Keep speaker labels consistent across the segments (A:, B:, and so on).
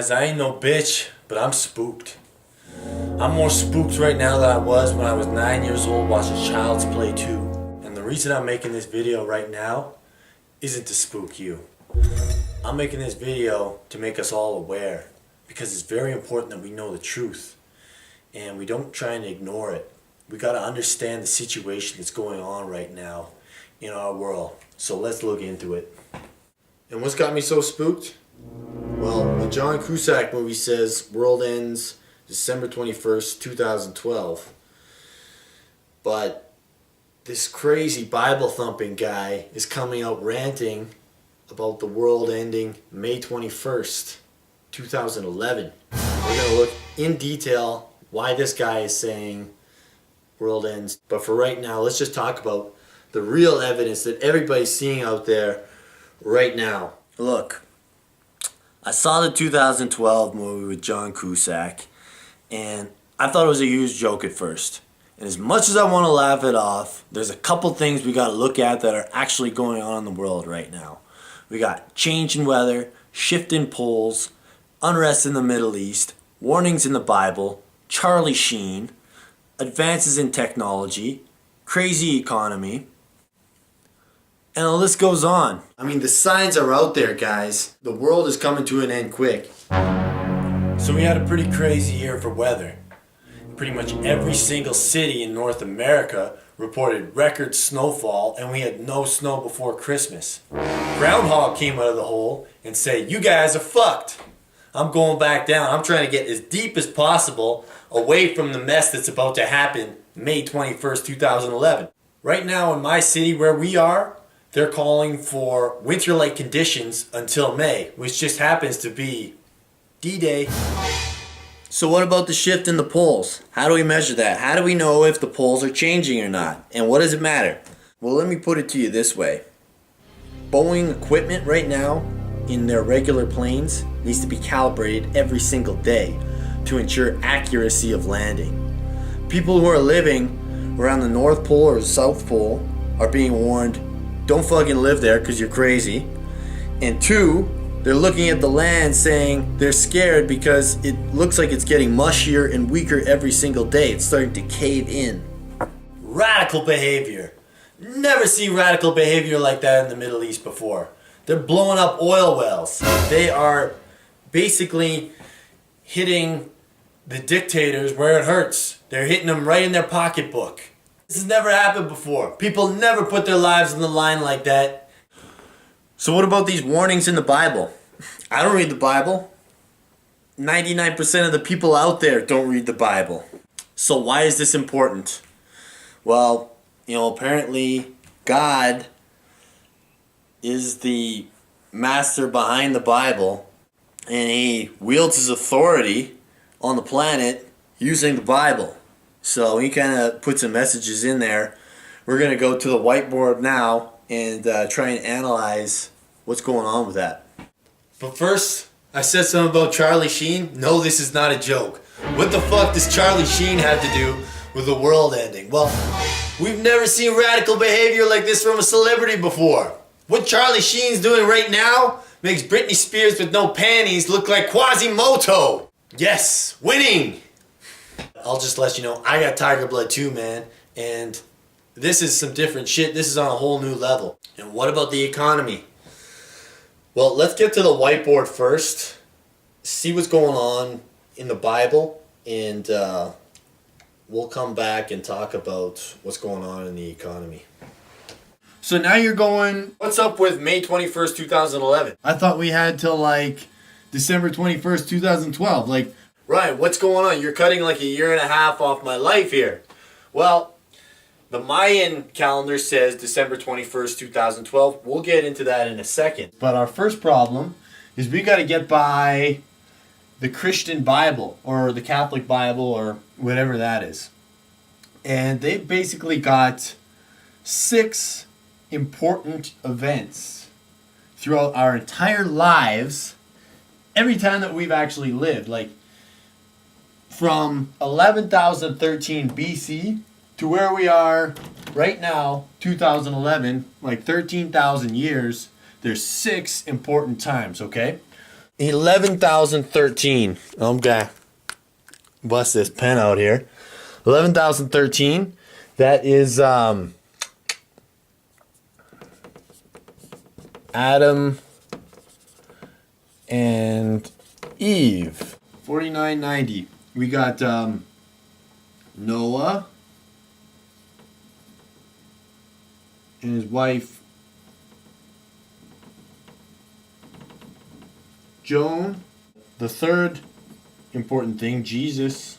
A: Guys, I ain't no bitch, but I'm spooked. I'm more spooked right now than I was when I was 9 years old watching Child's Play 2. And the reason I'm making this video right now isn't to spook you. I'm making this video to make us all aware, because it's very important that we know the truth and we don't try and ignore it. We got to understand the situation that's going on right now in our world. So let's look into it. And what's got me so spooked? Well, the John Cusack movie says world ends December 21st, 2012. But this crazy Bible thumping guy is coming out ranting about the world ending May 21st, 2011. We're going to look in detail why this guy is saying world ends. But for right now, let's just talk about the real evidence that everybody's seeing out there right now. Look, I saw the 2012 movie with John Cusack, and I thought it was a huge joke at first. And as much as I want to laugh it off, there's a couple things we got to look at that are actually going on in the world right now. We got change in weather, shift in poles, unrest in the Middle East, warnings in the Bible, Charlie Sheen, advances in technology, crazy economy, and the list goes on. I mean, the signs are out there, guys. The world is coming to an end quick. So we had a pretty crazy year for weather. Pretty much every single city in North America reported record snowfall, and we had no snow before Christmas. Groundhog came out of the hole and said, "You guys are fucked. I'm going back down. I'm trying to get as deep as possible away from the mess that's about to happen May 21st, 2011. Right now in my city where we are, they're calling for winter-like conditions until May, which just happens to be D-Day. So what about the shift in the poles? How do we measure that? How do we know if the poles are changing or not? And what does it matter? Well, let me put it to you this way. Boeing equipment right now in their regular planes needs to be calibrated every single day to ensure accuracy of landing. People who are living around the North Pole or the South Pole are being warned, don't fucking live there because you're crazy. And two, they're looking at the land saying they're scared because it looks like it's getting mushier and weaker every single day. It's starting to cave in. Radical behavior. Never seen radical behavior like that in the Middle East before. They're blowing up oil wells. They are basically hitting the dictators where it hurts. They're hitting them right in their pocketbook. This has never happened before. People never put their lives on the line like that. So what about these warnings in the Bible? I don't read the Bible. 99% of the people out there don't read the Bible. So why is this important? Well, apparently God is the master behind the Bible, and he wields his authority on the planet using the Bible. So he kind of put some messages in there. We're going to go to the whiteboard now and try and analyze what's going on with that. But first, I said something about Charlie Sheen. No, this is not a joke. What the fuck does Charlie Sheen have to do with the world ending? Well, we've never seen radical behavior like this from a celebrity before. What Charlie Sheen's doing right now makes Britney Spears with no panties look like Quasimodo. Yes, winning! I'll just let you know, I got tiger blood too, man. And this is some different shit. This is on a whole new level. And what about the economy? Well, let's get to the whiteboard first. See what's going on in the Bible. And we'll come back and talk about what's going on in the economy. So now you're going, what's up with May 21st, 2011? I thought we had till like December 21st, 2012. Right, what's going on? You're cutting like a year and a half off my life here. Well, the Mayan calendar says December 21st, 2012. We'll get into that in a second. But our first problem is we got to get by the Christian Bible or the Catholic Bible or whatever that is. And they've basically got 6 important events throughout our entire lives, every time that we've actually lived. From 11,013 BC to where we are right now, 2011, 13,000 years, there's 6 important times, okay? 11,013. Okay. Bust this pen out here. 11,013. That is Adam and Eve. 4990. We got Noah and his wife Joan. The third important thing, Jesus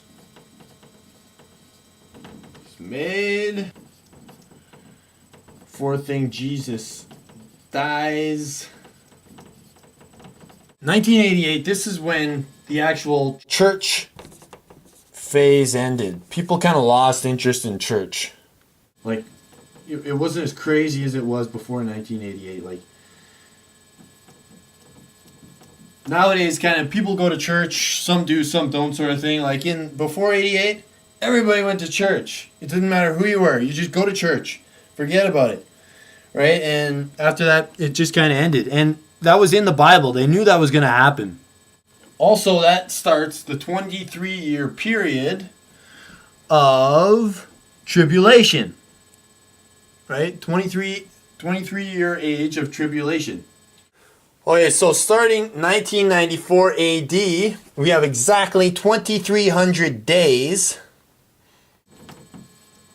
A: is made. Fourth thing, Jesus dies. 1988, this is when the actual church phase ended. People kind of lost interest in church. Like, it wasn't as crazy as it was before 1988. Like, nowadays, kind of people go to church, some do, some don't, sort of thing. Like before 88, everybody went to church. It didn't matter who you were. You just go to church. Forget about it. Right? And after that, it just kind of ended. And that was in the Bible. They knew that was going to happen. Also, that starts the 23-year period of tribulation. Right? 23-year age of tribulation. Okay, so starting 1994 AD, we have exactly 2,300 days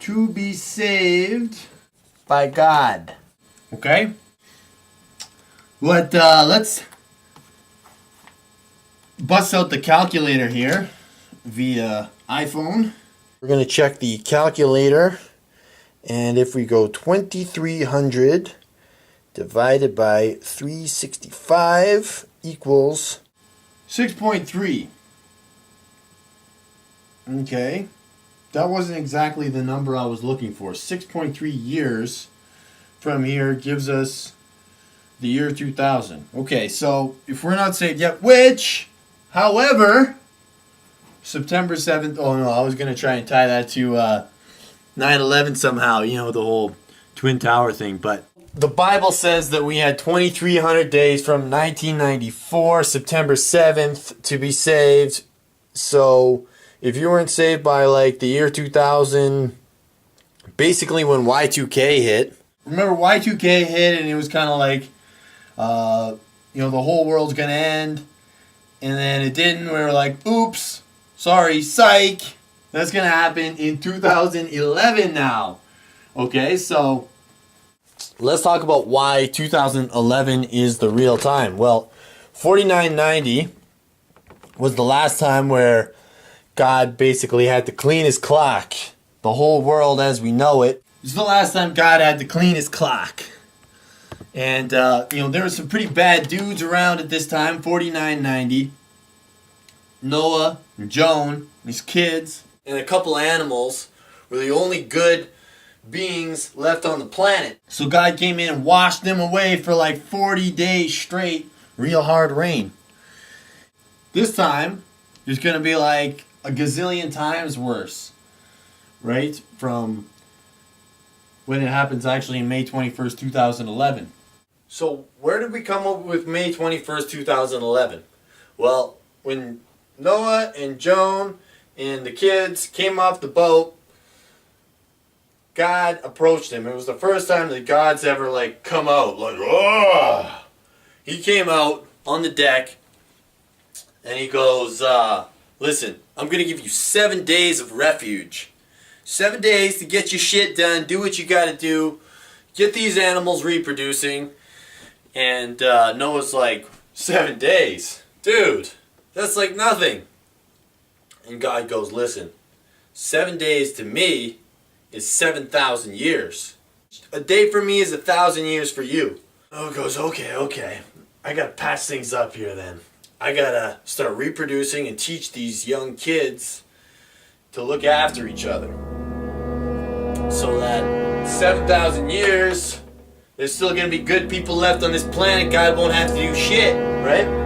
A: to be saved by God. Okay? Let's bust out the calculator here via iPhone. We're going to check the calculator, and if we go 2,300 divided by 365 equals 6.3. Okay. That wasn't exactly the number I was looking for. 6.3 years from here gives us the year 2000. Okay, so if we're not saved yet, which, however, September 7th, oh no, I was going to try and tie that to 9/11 somehow, you know, the whole Twin Tower thing, but the Bible says that we had 2,300 days from 1994, September 7th, to be saved. So if you weren't saved by like the year 2000, basically when Y2K hit. Remember Y2K hit and it was kind of like, you know, the whole world's going to end. And then it didn't. We were like, oops, sorry, psych. That's going to happen in 2011 now. Okay, so let's talk about why 2011 is the real time. Well, 4990 was the last time where God basically had to clean his clock. The whole world as we know it. This is the last time God had to clean his clock. And, you know, there were some pretty bad dudes around at this time, 4990. Noah and Joan, his kids, and a couple animals were the only good beings left on the planet. So God came in and washed them away for like 40 days straight, real hard rain. This time, it's going to be like a gazillion times worse, right? From when it happens actually in May 21st, 2011. So where did we come up with May 21st, 2011? Well, when Noah and Joan and the kids came off the boat, God approached him. It was the first time that God's ever like come out. Like, oh! He came out on the deck and he goes, listen, I'm going to give you 7 days of refuge. 7 days to get your shit done, do what you got to do, get these animals reproducing. And Noah's like, 7 days? Dude, that's like nothing. And God goes, listen, 7 days to me is 7,000 years. A day for me is 1,000 years for you. Noah goes, okay. I gotta patch things up here then. I gotta start reproducing and teach these young kids to look after each other. So that 7,000 years, there's still gonna be good people left on this planet. God won't have to do shit, right?